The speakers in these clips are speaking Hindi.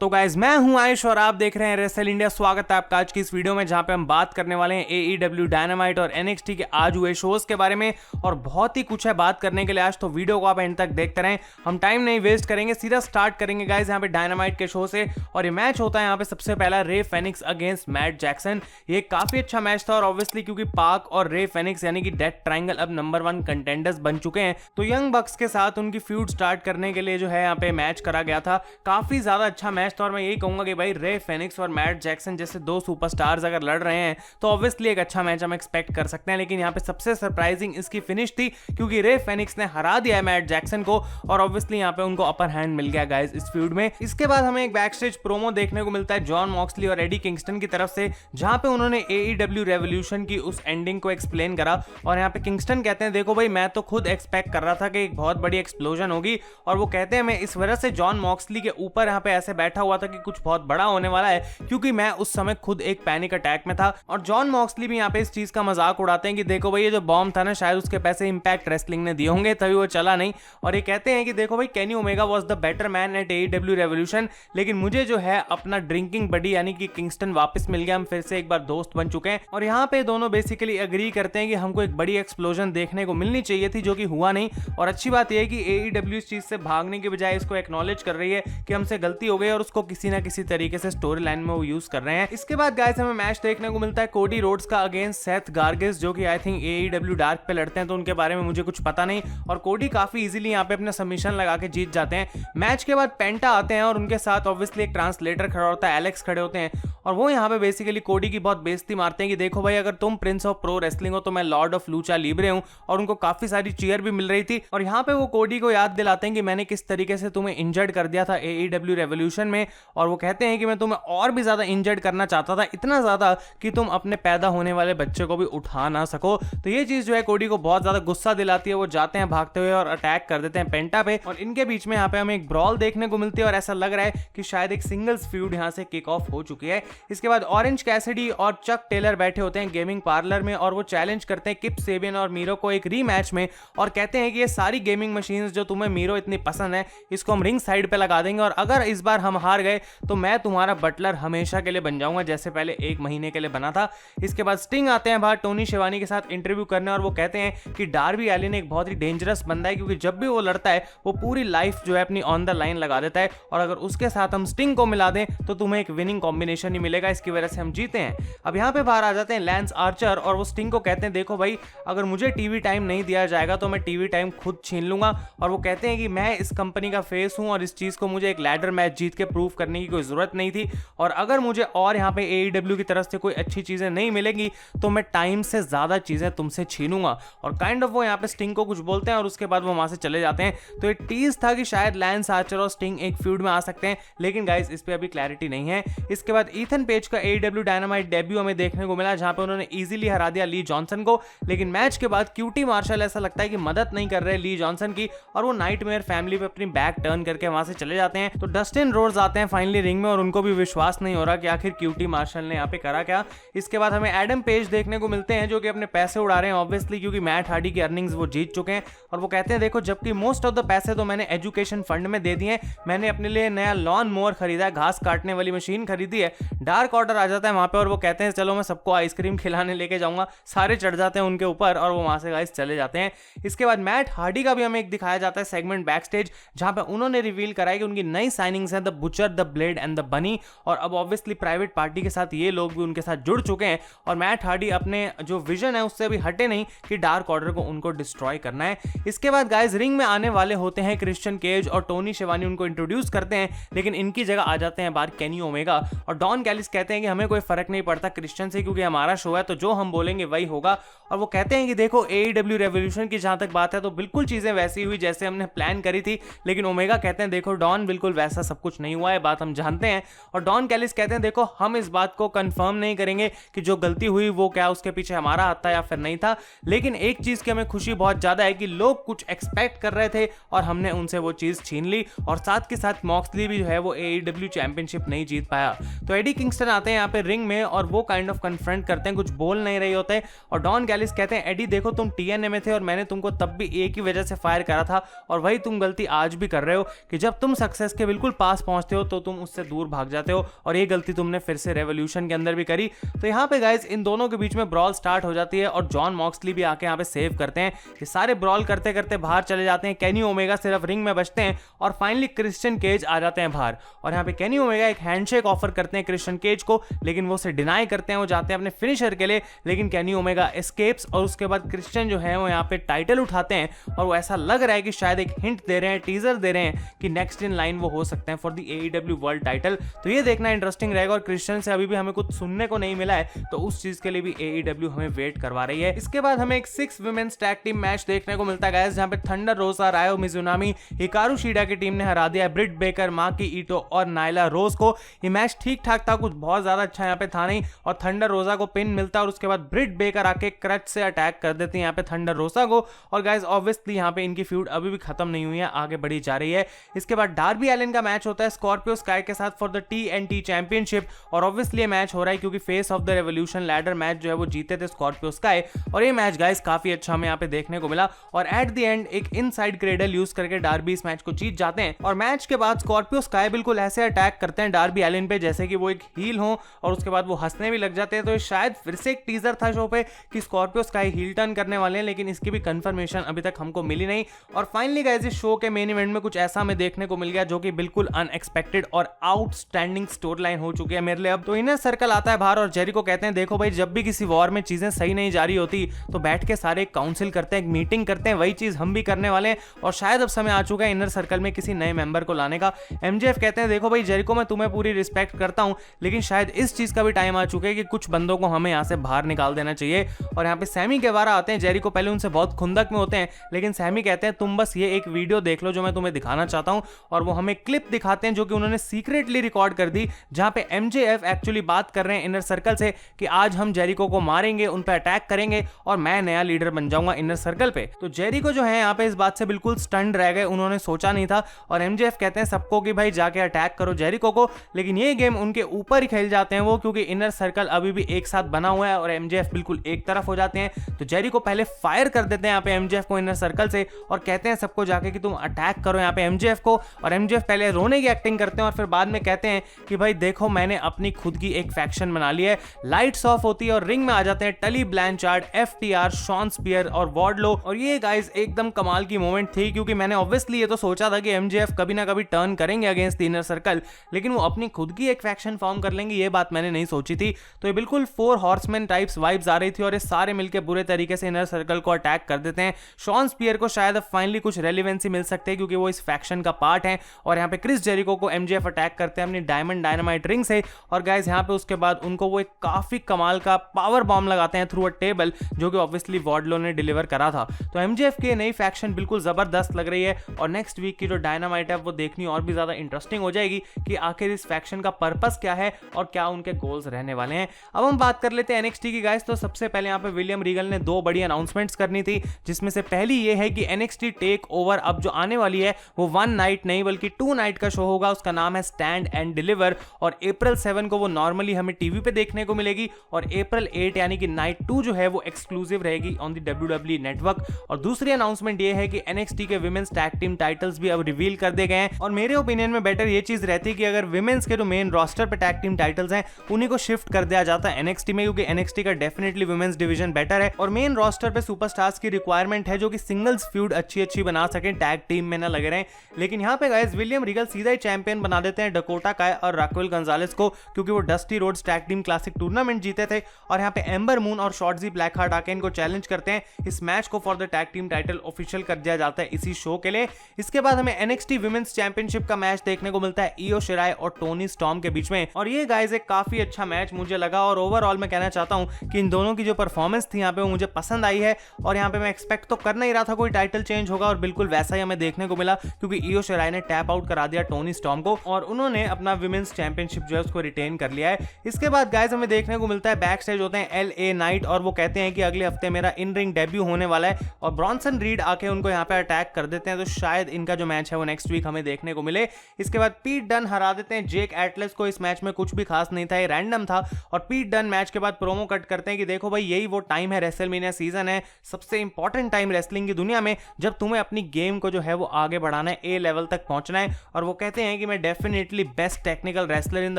तो गाइज मैं हूं आयुष और आप देख रहे हैं रेसल इंडिया। स्वागत है आपका आज की इस वीडियो में जहां पे हम बात करने वाले हैं AEW डायनामाइट और NXT के आज हुए शोज के बारे में और बहुत ही कुछ है बात करने के लिए आज। तो वीडियो को आप एंड तक देखते रहें, हम टाइम नहीं वेस्ट करेंगे, सीधा स्टार्ट करेंगे गाइज यहाँ पे डायनामाइट के शो से। और ये मैच होता है यहाँ पे सबसे पहला रे फेनिक्स अगेंस्ट मैट जैक्सन। ये काफी अच्छा मैच था और ऑब्वियसली क्योंकि पाक और रे फेनिक्स यानी कि डेथ ट्रायंगल अब नंबर 1 कंटेंडर्स बन चुके हैं, तो यंग बक्स के साथ उनकी फ्यूड स्टार्ट करने के लिए जो है यहाँ पे मैच करा गया था। काफी ज्यादा अच्छा मैच था और मैं यही कहूंगा कि भाई रे फेनिक्स और मैट जैक्सन जैसे दो सुपरस्टार्स अगर लड़ रहे हैं तो ऑब्वियसली एक अच्छा मैच हम एक्सपेक्ट कर सकते हैं। लेकिन यहाँ पे सबसे सरप्राइजिंग इसकी फिनिश थी क्योंकि रे फेनिक्स ने हरा दिया है मैट जैक्सन को और ऑब्वियसली यहाँ पे उनको अपर हैंड मिल गया गाइस इस फ्यूड में। इसके बाद हमें एक बैक स्टेज प्रोमो देखने को मिलता है जॉन मॉक्सली और एडी किंगस्टन की तरफ से, जहां पे उन्होंने AEW रेवोल्यूशन की उस एंडिंग को एक्सप्लेन करा। और यहाँ पे किंगस्टन कहते हैं देखो भाई मैं तो खुद एक्सपेक्ट कर रहा था कि एक बहुत बड़ी एक्सप्लोजन होगी, और वो कहते हैं मैं इस वजह से जॉन मॉक्सली के ऊपर यहाँ पे ऐसे बैठा हुआ था कि कुछ बहुत बड़ा होने वाला है, क्योंकि मैं उस समय खुद एक पैनिक अटैक में था। और जॉन मॉक्सली भी यहाँ पे इस चीज का मजाक उड़ाते हैं कि देखो भाई ये जो बॉम्ब था ना शायद उसके पैसे इंपैक्ट रेसलिंग ने दिए होंगे तभी वो चला नहीं। और ये कहते हैं कि देखो भाई Kenny Omega was the better man eight AEW revolution, लेकिन मुझे जो है अपना ड्रिंकिंग बडी यानी कि किंगस्टन वापस मिल गया, हम फिर से एक बार दोस्त बन चुके हैं। और यहाँ पे दोनों बेसिकली एग्री करते हैं कि हमको एक बड़ी एक्सप्लोजन देखने को मिलनी चाहिए थी जो कि हुआ नहीं। और अच्छी बात यह है कि AEW इस चीज से भागने के बजाय इसको एक्नॉलेज कर रही है कि हमसे गलती हो गई और उसको किसी ना किसी तरीके से स्टोरी लाइन में वो यूज कर रहे हैं। इसके बाद गाइस हमें मैच देखने को मिलता है कोडी रोड्स का अगेंस्ट सेथ गार्गिस, जो कि आई थिंक AEW डार्क पे लड़ते हैं, तो उनके बारे में मुझे कुछ पता नहीं। और कोडी काफी इजीली यहाँ पे अपना सबमिशन लगा के जीत जाते हैं। मैच के बाद पेंटा आते हैं और उनके साथ ऑब्वियसली एक ट्रांसलेटर खड़ा होता है, एलेक्स खड़े होते हैं, और वो यहाँ पे बेसिकली कोडी की बहुत बेइज्जती मारते हैं कि देखो भाई अगर तुम प्रिंस ऑफ प्रो रेसलिंग हो तो मैं लॉर्ड ऑफ लूचा लिब्रे हूँ। और उनको काफी सारी चीयर भी मिल रही थी। और यहाँ पे वो कोडी को याद दिलाते हैं कि मैंने किस तरीके से तुम्हें इंजर्ड कर दिया था AEW रेवोल्यूशन में, और वो कहते हैं कि मैं तुम्हें और भी ज्यादा इंजर्ड करना चाहता था, इतना ज्यादा कि तुम अपने पैदा होने वाले बच्चे को भी उठा ना सको। तो ये चीज जो है कोडी को बहुत ज्यादा गुस्सा दिलाती है। वो जाते हैं भागते हुए और अटैक कर देते हैं पेंटा पे, और इनके बीच में यहाँ पे हमें एक ब्रॉल देखने को मिलती है और ऐसा लग रहा है कि शायद एक सिंगल्स फ्यूड यहाँ से किक ऑफ हो चुकी है। इसके बाद ऑरेंज कैसिडी और चक टेलर बैठे होते हैं गेमिंग पार्लर में और वो चैलेंज करते हैं किप सेबियन और मीरो को एक रीमैच में, और कहते हैं कि ये सारी गेमिंग मशीन्स जो तुम्हें मीरो इतनी पसंद है इसको हम रिंग साइड पे लगा देंगे, और अगर इस बार हम हार गए तो मैं तुम्हारा बटलर हमेशा के लिए बन जाऊंगा जैसे पहले 1 महीने के लिए बना था। इसके बाद स्टिंग आते हैं बाहर टोनी शिवानी के साथ इंटरव्यू करने, और वो कहते हैं कि डार्बी एलिन एक बहुत ही डेंजरस बंदा है क्योंकि जब भी वो लड़ता है वो पूरी लाइफ जो है अपनी ऑन द लाइन लगा देता है, और अगर उसके साथ हम स्टिंग को मिला दें तो तुम्हें एक विनिंग कॉम्बिनेशन ही मिलेगा, इसकी वजह से हम जीते हैं। अब यहाँ पे बाहर आ जाते हैं लैंस आर्चर और वो स्टिंग को कहते हैं देखो भाई अगर मुझे टीवी टाइम नहीं दिया जाएगा तो मैं टीवी टाइम खुद छीन लूंगा। और वो कहते हैं कि मैं इस कंपनी का फेस हूं और इस चीज को मुझे एक लैडर मैच जीत के प्रूव करने की कोई जरूरत नहीं थी, और अगर मुझे और यहाँ पे AEW की तरफ से कोई अच्छी चीजें नहीं मिलेंगी तो मैं टाइम से ज्यादा चीजें तुमसे छीनूंगा। और काइंड ऑफ वो यहाँ पे स्टिंग को कुछ बोलते हैं और उसके बाद वो वहां से चले जाते हैं। तो ये टीज था कि शायद लैंस आर्चर और स्टिंग एक फ्यूड में आ सकते हैं, लेकिन गाइस इस पे अभी क्लैरिटी नहीं है। इसके बाद ईथन पेज का AEW डायनामाइट डेब्यू हमें देखने को मिला जहां पे उन्होंने इजीली हरा दिया ली जॉनसन को, लेकिन मैच के बाद क्यूटी मार्शल ऐसा लगता है कि मदद नहीं कर रहे ली जॉनसन की, और वो नाइटमेयर फैमिली पे अपनी बैक टर्न करके वहां से चले जाते हैं। तो डस्टिन रोड्स आते हैं फाइनली रिंग में और उनको भी विश्वास नहीं हो रहा कि आखिर क्यूटी मार्शल ने यहाँ पे करा क्या। इसके बाद हमें एडम पेज देखने को मिलते हैं जो कि अपने पैसे उड़ा रहे हैं ऑब्वियसली क्योंकि मैट हार्डी की अर्निंग्स वो जीत चुके हैं, और वो कहते हैं देखो जबकि मोस्ट ऑफ द पैसे तो मैंने एजुकेशन फंड में दे दिए, मैंने अपने लिए नया लॉन मोअर खरीदा है, घास काटने वाली मशीन खरीदी है। डार्क ऑर्डर आ जाता है वहां पे और वो कहते हैं चलो मैं सबको आइसक्रीम खिलाने लेके जाऊंगा, सारे चढ़ जाते हैं उनके ऊपर और वो वहां से गाइस चले जाते हैं। इसके बाद मैट हार्डी का भी हमें एक दिखाया जाता है सेगमेंट बैक स्टेज जहां पे उन्होंने रिवील कराया कि उनकी नई साइनिंग्स हैं the butcher, the blade and the बनी, और अब ऑब्वियसली प्राइवेट पार्टी के साथ ये लोग भी उनके साथ जुड़ चुके हैं, और मैट हार्डी अपने जो विजन है उससे भी हटे नहीं कि डार्क ऑर्डर को उनको डिस्ट्रॉय करना है। इसके बाद गाइस रिंग में आने वाले होते हैं क्रिश्चियन केज और टोनी शिवानी उनको इंट्रोड्यूस करते हैं, लेकिन इनकी जगह आ जाते हैं बाहर केनी ओमेगा और डॉन कैलिस कहते हैं कि हमें कोई फर्क नहीं पड़ता क्रिश्चियन से क्योंकि हमारा शो है तो जो हम बोलेंगे वही होगा। और वो कहते हैं कि देखो AEW रेवोल्यूशन की जहां तक बात है तो बिल्कुल चीजें वैसी हुई जैसे हमने प्लान करी थी, लेकिन ओमेगा कहते हैं देखो डॉन बिल्कुल वैसा सब कुछ नहीं हुआ है, बात हम जानते हैं। और डॉन कैलिस कहते हैं देखो हम इस बात को कंफर्म नहीं करेंगे कि जो गलती हुई वो क्या उसके पीछे हमारा हाथ था या फिर नहीं था, लेकिन एक चीज की हमें खुशी बहुत ज्यादा है कि लोग कुछ एक्सपेक्ट कर रहे थे और हमने उनसे वो चीज छीन ली, और साथ के साथ मॉक्सली भी जो है वो AEW चैंपियनशिप नहीं जीत पाया। तो एडी किंगस्टन आते हैं यहाँ पे रिंग में और वो काइंड ऑफ कन्फ्रंट करते हैं, कुछ बोल नहीं रहे होते, और डॉन कैलिस कहते हैं एडी देखो तुम TNA में थे और मैंने तुमको तब भी एक ही वजह से फायर करा था और वही तुम गलती आज भी कर रहे हो कि जब तुम सक्सेस के बिल्कुल पास पहुंचते पहुंचते हो तो तुम उससे दूर भाग जाते हो, और ये गलती तुमने फिर से रेवोल्यूशन के अंदर भी करी। तो यहाँ पे गाइज इन दोनों के बीच में ब्रॉल स्टार्ट हो जाती है और जॉन मॉक्सली भी आके यहाँ पे सेव करते हैं। ये सारे ब्रॉल करते करते बाहर चले जाते हैं, केनी ओमेगा सिर्फ रिंग में बचते हैं और फाइनली क्रिश्चियन केज आ जाते हैं बाहर। और यहाँ पे केनी ओमेगा एक हैंडशेक ऑफर करते हैं क्रिश्चियन केज को, लेकिन वो उसे डिनाई करते हैं। वो जाते हैं अपने फिनिशर के लिए, लेकिन केनी ओमेगा एस्केप्स और उसके बाद क्रिश्चियन जो है वो यहाँ पे टाइटल उठाते हैं। और वो ऐसा लग रहा है कि शायद एक हिंट दे रहे हैं, टीजर दे रहे हैं कि नेक्स्ट इन लाइन वो हो सकते हैं for the AEW world title. तो ये देखना इंटरेस्टिंग रहेगा। और क्रिश्चियन से अभी भी हमें कुछ सुनने को नहीं मिला है, तो उस चीज के लिए भी AEW हमें वेट करवा रही है। इसके बाद हमें एक 6 वुमेन्स टैग टीम मैच देखने को मिलता है गाइस, जहां पे थंडर रोसा, रायो मिजुनामी, हिकारू शिडा की टीम ने हरा दिया ब्रिट बेकर, माकी ईटो और नाइला रोज को। ये मैच ठीक ठाक था, कुछ बहुत ज्यादा अच्छा यहाँ पे था नहीं, और थंडर रोसा को पिन मिलता है और उसके बाद ब्रिट बेकर आके क्रच से अटैक कर देते हैं यहाँ पे थंडर रोसा को। और गाइस ऑब्वियसली यहाँ पे इनकी फ्यूड अभी भी खत्म नहीं हुई है, आगे बढ़ी जा रही है। इसके बाद डार्बी एलिन का मैच होता है स्कॉर्पियो स्काई के साथ फॉर द TNT चैंपियनशिप, और ऑब्वियसली ये मैच हो रहा है क्योंकि face of the revolution ladder match जो है वो जीते थे स्कॉर्पियो स्काई। और ये मैच गाइस काफी अच्छा हमें यहाँ पे देखने को मिला, और एट द एंड एक इनसाइड क्रेडल यूज करके डार्बी इस मैच को जीत जाते हैं। और मैच के बाद स्कॉर्पियो स्काई बिल्कुल ऐसे अटैक करते हैं डार्बी एलिन पे जैसे कि वो एक हील हो, और उसके बाद वो हंसने भी लग जाते हैं। तो शायद फिर से एक टीजर था शो पे कि स्कॉर्पियो स्काई हील टर्न करने वाले हैं, लेकिन इसकी भी कंफर्मेशन अभी तक हमको मिली नहीं। और फाइनली गाइस इस शो के मेन इवेंट में कुछ ऐसा हमें देखने को मिल गया जो कि बिल्कुल अनएक्सपेक्टेड और आउटस्टैंडिंग स्टोरी लाइन हो चुकी है मेरे लिए। अब तो इनर सर्कल आता है बाहर और जेरिको कहते हैं देखो भाई, जब भी किसी वॉर में चीजें सही नहीं जा रही होती तो बैठ के सारे काउंसिल करते हैं, मीटिंग करते हैं, वही चीज हम भी करने वाले हैं। और शायद अब समय आ चुका है इनर सर्कल में किसी नए मेंबर को लाने का। MJF कहते हैं देखो भाई जेरिको, मैं तुम्हें पूरी रिस्पेक्ट करता हूं, लेकिन शायद इस चीज का भी टाइम आ चुका है कि कुछ बंदों को हमें यहाँ से बाहर निकाल देना चाहिए। और यहाँ पे सैमी गेवारा आते हैं। जेरिको पहले उनसे बहुत खुंदक में होते हैं, लेकिन सैमी कहते हैं तुम बस ये एक वीडियो देख लो जो मैं तुम्हें दिखाना चाहता हूं। और वो हमें क्लिप दिखाते हैं जो कि उन्होंने सीक्रेटली रिकॉर्ड कर दी, जहां पे MJF एक्चुअली बात कर रहे हैं इनर सर्कल से कि आज हम जेरिको को मारेंगे, उन पे अटैक करेंगे और मैं नया लीडर बन जाऊंगा इनर सर्कल पे। तो जेरिको जो है यहाँ पे इस बात से बिल्कुल स्टन्ड रह गए, उन्होंने सोचा नहीं था। और MJF कहते हैं सबको कि भाई जाके अटैक करो जेरिको को, लेकिन ये गेम उनके ऊपर ही खेल जाते हैं वो, क्योंकि इनर सर्कल अभी भी एक साथ बना हुआ है और MJF बिल्कुल एक तरफ हो जाते हैं। तो जेरिको पहले फायर कर देते हैं यहाँ पे MJF को इनर सर्कल से और कहते हैं सबको जाके कि तुम अटैक करो यहाँ पे MJF को। और MJF पहले रोने की एक्टिंग करते हैं और फिर बाद में कहते हैं कि भाई देखो मैंने अपनी खुद की एक फैक्शन बना ली है। लाइट्स ऑफ होती है और रिंग में आ जाते हैं टली ब्लैंचार्ड, FTR, शॉन स्पियर और वार्डलो। और ये गाइस एकदम कमाल की मोमेंट थी, क्योंकि मैंने ऑब्वियसली ये तो सोचा था कि MJF कभी ना कभी टर्न करेंगे अगेंस्ट द इनर सर्कल, लेकिन वो अपनी खुद की एक फैक्शन फॉर्म कर लेंगे, ये बात मैंने नहीं सोची थी। तो ये बिल्कुल 4 हॉर्समैन टाइप्स वाइब्स आ रही थी और ये सारे मिलकर बुरे तरीके से इनर सर्कल को अटैक कर देते हैं। शॉन स्पियर को शायद अब फाइनली कुछ रेलेवेंसी मिल सकती है क्योंकि वो इस फैक्शन का पार्ट है। और यहाँ पे क्रिस जेरिको को MJF अटैक करते हैं अपनी डायमंड डायनामाइट रिंग से। और गाइस यहाँ पे उसके बाद उनको वो एक काफी कमाल का पावर बॉम्ब लगाते हैं थ्रू अ टेबल, जो कि ऑब्वियसली वार्डलो ने डिलीवर करा था। तो MJF की नई फैक्शन बिल्कुल जबरदस्त लग रही है और नेक्स्ट वीक की जो डायनामाइट है वो देखनी और भी ज्यादा इंटरेस्टिंग हो जाएगी कि आखिर इस फैक्शन का पर्पस क्या है और क्या उनके गोल्स रहने वाले हैं। अब हम बात कर लेते हैं NXT की गाइस। तो सबसे पहले यहाँ पे विलियम रीगल ने 2 बड़ी अनाउंसमेंट्स करनी थी, जिसमें से पहली ये है कि NXT टेक ओवर अब जो आने वाली है वो 1 नाइट नहीं बल्कि 2 नाइट का शो होगा। उसका नाम है स्टैंड एंड डिलीवर और अप्रैल 7 को वो नॉर्मली हमें टीवी पे देखने को मिलेगी और अप्रैल 8 यानी कि नाइट 2 जो है वो एक्सक्लूसिव रहेगी ऑन द WWE नेटवर्क। और दूसरी अनाउंसमेंट ये है कि NXT के विमेंस टैग टीम टाइटल्स भी अब रिवील कर दिए गए हैं। और मेरे ओपिनियन में बेटर ये चीज रहती है कि अगर विमेंस के जो मेन रोस्टर पे टैग टीम टाइटल्स हैं उन्हीं को शिफ्ट कर दिया जाता है NXT में, क्योंकि NXT का डेफिनेटली विमेंस डिवीजन बेटर है और मेन रोस्टर पे सुपरस्टार्स की रिक्वायरमेंट है जो कि सिंगल्स फ्यूड अच्छी बना सके, टैग टीम में ना लगे रहे। लेकिन यहाँ पे गाइस विलियम रीगल सीधा ही चैंपियन बना देते हैं डकोटा काय और राक्वेल गंजालेस को, क्योंकि वो dusty roads tag team classic tournament जीते थे। और यहाँ पे एम्बर मून और शॉर्टजी ब्लैक हार्ट आके इनको चैलेंज करते हैं। इस मैच को for the tag team title official कर दिया जाता है इसी शो के लिए। इसके बाद हमें NXT विमेंस चैंपियनशिप का मैच देखने को मिलता है इयो शिराई और टोनी स्टॉर्म के बीच में। और ये गाइस एक काफी अच्छा मैच मुझे लगा और ओवरऑल मैं कहना चाहता हूं कि इन दोनों की जो परफॉर्मेंस थी यहाँ पे वो मुझे पसंद आई है। और यहाँ पे मैं एक्सपेक्ट तो कर नहीं रहा था कोई टाइटल चेंज होगा और बिल्कुल वैसा ही हमें देखने को मिला, क्योंकि इयो शिराई ने टैप आउट करा दिया टोनी स्टॉर्म को और उन्होंने अपना विमेंस चैंपियनशिप जो है उसको रिटेन कर लिया है। इसके बाद गाइस हमें देखने को मिलता है बैक स्टेज होते हैं LA नाइट और वो कहते हैं कि अगले हफ्ते मेरा इन रिंग डेब्यू होने वाला है और ब्रॉन्सन रीड आके उनको यहाँ पे अटैक कर देते हैं। तो शायद इनका जो मैच है वो नेक्स्ट वीक हमें देखने को मिले। इसके बाद पीट डन हरा देते हैं जेक एटलेस को। इस मैच में कुछ भी खास नहीं था, ये रैंडम था। और पीट डन मैच के बाद प्रोमो कट करते हैं कि देखो भाई यही वो टाइम है, रेसलमेनिया सीजन है, सबसे इंपॉर्टेंट टाइम रेसलिंग की दुनिया में, जब तुम्हें अपनी गेम को जो है वो आगे बढ़ाना है, A लेवल तक पहुंचना है। और वो कहते हैं कि मैं definitely best technical wrestler in the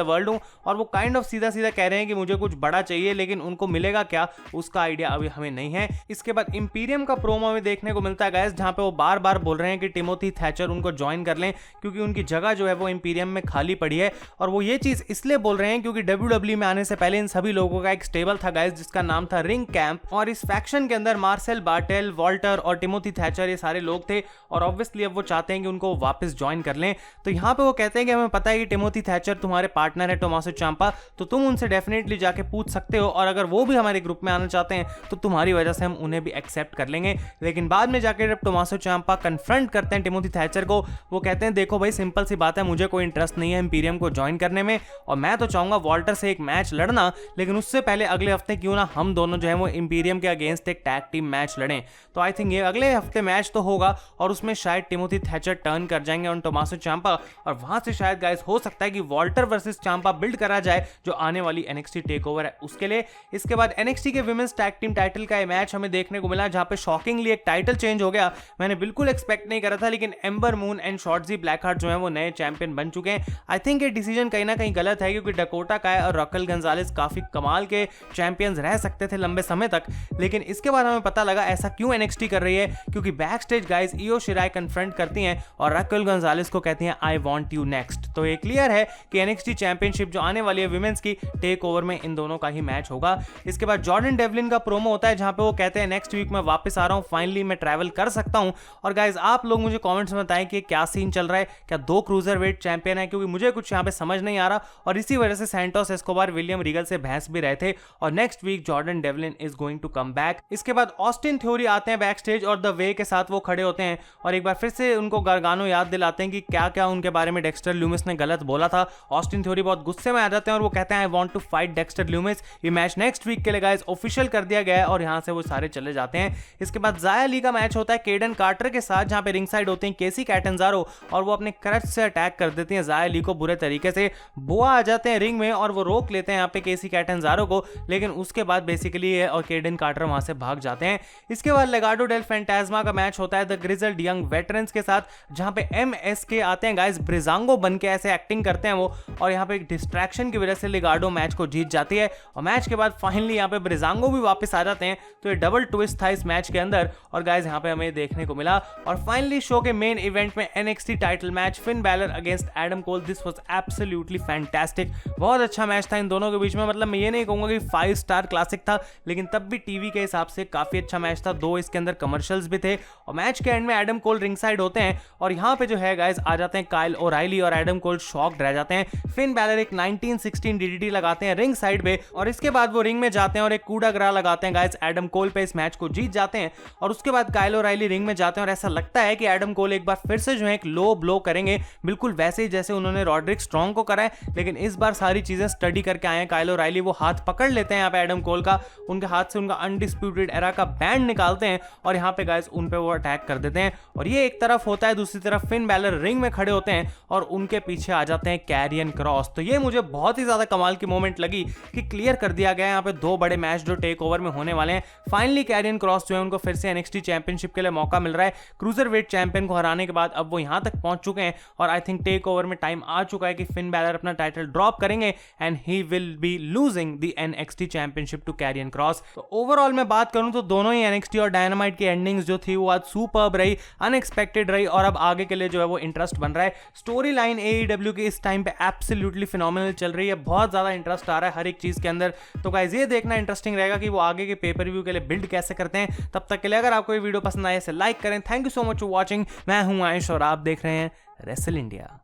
world हूं, और वो काइंड ऑफ सीधा सीधा कह रहे हैं कि मुझे कुछ बड़ा चाहिए, लेकिन उनको मिलेगा क्या उसका आइडिया अभी हमें नहीं है। इसके बाद इंपीरियम का प्रोमो हमें देखने को मिलता है गाइस, जहां पे वो बार बार बोल रहे हैं कि टिमोथी थैचर उनको ज्वाइन कर लें, क्योंकि उनकी जगह जो है वो इंपीरियम में खाली पड़ी है। और वो ये चीज इसलिए बोल रहे हैं क्योंकि WWE में आने से पहले इन सभी लोगों का एक स्टेबल था गाइस, जिसका नाम था रिंग कैंप, और इस फैक्शन के अंदर मार्सेल बार्टेल, वॉल्टर और टिमोथी थैचर ये सारे लोग थे, और ऑब्वियसली अब वो चाहते हैं कि उनको वापस ज्वाइन कर लें। तो यहाँ पे वो कहते हैं कि हमें पता है कि टिमोथी थैचर तुम्हारे पार्टनर है टोमासो चांपा, तो तुम उनसे डेफिनेटली जाके पूछ सकते हो, और अगर वो भी हमारे ग्रुप में आना चाहते हैं तो तुम्हारी वजह से हम उन्हें भी एक्सेप्ट कर लेंगे। लेकिन बाद में जाकर जब टोमासो चांपा कन्फ्रंट करते हैं टिमोथी थैचर को, वो कहते हैं देखो भाई सिंपल सी बात है, मुझे कोई इंटरेस्ट नहीं है इंपीरियम को ज्वाइन करने में, और मैं तो चाहूंगा वॉल्टर से एक मैच लड़ना, लेकिन उससे पहले अगले हफ्ते क्यों ना हम दोनों जो है वो इंपीरियम के अगेंस्ट एक टैग टीम मैच लड़ें। तो आई थिंक ये अगले हफ्ते मैच तो होगा, और उसमें शायद टिमोथी थैचर टर्न कर जाएंगे ऑन टोमासो चांपा, और वहां से शायद गाइस हो सकता है कि वॉल्टर वर्सेस चांपा बिल्ड करा जाए जो आने वाली NXT टेकओवर है उसके लिए। इसके बाद NXT के विमेंस टैग टीम टाइटल का मैच हमें देखने को मिला, जहां पे शॉकिंगली एक टाइटल चेंज हो गया। मैंने बिल्कुल एक्सपेक्ट नहीं करा था, लेकिन एम्बर मून एंड शॉर्टजी ब्लैकहार्ट जो है वो नए चैंपियन बन चुके हैं। आई थिंक ये डिसीजन कहीं ना कहीं गलत है, क्योंकि डकोटा काय और रॉकेल गंजालेस काफी कमाल के चैंपियंस रह सकते थे लंबे समय तक, लेकिन इसके बाद हमें पता लगा ऐसा क्यों NXT कर रही है, क्योंकि बैक स्टेज गाइस इयो शिराई कन्फ्रंट करती हैं और रॉकेल गंजालेस को कहती हैं आई वांट यू नेक्स्ट। तो ये क्लियर है कि NXT चैंपियनशिप जो आने वाली है विमेंस की टेक ओवर में इन दोनों का ही मैच होगा। इसके बाद जॉर्डन डेवलिन का प्रोमो होता है, जहां पे वो कहते हैं नेक्स्ट वीक मैं वापस आ रहा हूं, फाइनली मैं ट्रैवल कर सकता हूं। और गाइस आप लोग मुझे कमेंट्स में बताएं कि क्या सीन चल रहा है, क्या 2 क्रूजर वेट चैंपियन है, क्योंकि मुझे कुछ यहां पे समझ नहीं आ रहा, और इसी वजह से सैंटोस एस्कोबार विलियम रीगल से बहस भी रहे थे, और next week Jordan Devlin is going to come back. इसके बाद ऑस्टिन थ्योरी आते हैं बैक स्टेज, और द वे के साथ वो खड़े होते हैं, और एक बार फिर से उनको गार्गानो याद दिलाते हैं कि क्या क्या उनके बारे में डेक्स्टर ल्यूमिस ने गलत बोला था। ऑस्टिन थ्योरी बहुत गुस्से में आ जाते हैं और वो कहते हैं I want to fight Dexter Lumis. ये मैच नेक्स्ट वीक के लिए गाइस ऑफिशियल कर दिया गया है, और यहां से वो सारे चले जाते हैं। इसके बाद जाया ली का मैच होता है केडन कार्टर के साथ, जहां पे रिंग साइड होते हैं केसी कैटनजारो, और वो अपने क्रच से अटैक कर देती हैं जाया ली को बुरे तरीके से। बोआ आ जाते हैं रिंग में और वो रोक लेते हैं यहाँ पे केसी कैटनजारो को, लेकिन उसके बाद बेसिकली ये और केडन कार्टर वहां से भाग जाते हैं। इसके बाद लेगाडो डेल फैंटास्मा का मैच होता है द ग्रिजल्ड यंग वेटरन्स के साथ, जहां पे MSK आते हैं गाइस ब्रिजांगो बन के, ऐसे एक्टिंग करते हैं वो, और यहाँ पे एक डिस्ट्रैक्शन की वजह से लेगाडो मैच को जीत जाती है, और मैच के बाद फाइनली यहाँ पे ब्रिजांगो भी वापस आ जाते हैं। तो ये डबल ट्विस्ट था इस मैच के अंदर, और गाइस यहाँ पे हमें देखने को मिला। और फाइनली शो के मेन इवेंट में NXT title match Finn Balor against Adam Cole, this was absolutely fantastic. बहुत अच्छा मैच था इन दोनों के बीच में, मतलब मैं ये नहीं कहूंगा कि 5 स्टार क्लासिक था, लेकिन तब भी टीवी के हिसाब से काफी अच्छा मैच था। 2 इसके अंदर कमर्शियल्स भी थे, और मैच के एंड में एडम कोल रिंग साइड होते हैं, और यहाँ पे जो है गाइस आ जाते हैं काइल ओराइली, और एडम कोल शॉक्ड रह जाते हैं। फिन बैलर एक 1916 DDT लगाते हैं रिंग साइड पे, और इसके बाद वो रिंग में जाते हैं और एक कूड़ा ग्रा लगाते हैं गाइस एडम कोल पे, इस मैच को जीत जाते हैं। और उसके बाद काइल ओराइली रिंग में जाते हैं, और ऐसा लगता है कि एडम कोल एक बार फिर से जो है एक लो ब्लो करेंगे, बिल्कुल वैसे ही जैसे उन्होंने रॉड्रिक स्ट्रॉन्ग को करा है, लेकिन इस बार सारी चीजें स्टडी करके आए हैं काइल ओराइली। वो हाथ पकड़ लेते हैं यहाँ पे एडम कोल का, उनके हाथ से उनका अनडिस्प्यूटेड एरा का बैंड निकालते हैं, और यहाँ पे गाइस उन पे वो अटैक कर देते हैं। और ये एक तरफ होता है, दूसरी तरफ फिन बैलर रिंग में खड़े होते हैं, और उनके पीछे आ जाते हैं कैरियन क्रॉस। तो ये मुझे बहुत ही ज्यादा कमाल की मोमेंट लगी कि क्लियर कर दिया गया यहाँ पे 2 बड़े मैच जो टेक ओवर में होने वाले हैं। फाइनली कैरियन क्रॉस जो है उनको फिर से NXT चैंपियनशिप के लिए मौका मिल रहा है। क्रूजर वेट चैंपियन को हराने के बाद अब वो यहाँ तक पहुंच चुके हैं, और आई थिंक टेक ओवर में टाइम आ चुका है कि फिन बैलर अपना टाइटल ड्रॉप करेंगे, and he will be losing the NXT championship to Karrion Kross. तो ओवरऑल मैं बात करूं तो दोनों ही NXT और डायनामाइट की एंडिंग्स जो थी वो आज सुपर्ब रही, अनएक्सपेक्टेड रही, और अब आगे के लिए जो है वो इंटरेस्ट बन रहा है। स्टोरी लाइन AEW की इस टाइम पे एब्सोल्युटली फिनोमिनल चल रही है, बहुत ज्यादा इंटरेस्ट आ रहा है हर एक चीज के अंदर। तो गाइस ये देखना इंटरेस्टिंग रहेगा कि वो आगे के पेपर व्यू के लिए बिल्ड कैसे करते हैं। तब तक के लिए अगर आपको ये वीडियो पसंद आए इसे लाइक करें। Thank you so much for watching. मैं हूं आयुष और आप देख रहे हैं रेसल इंडिया।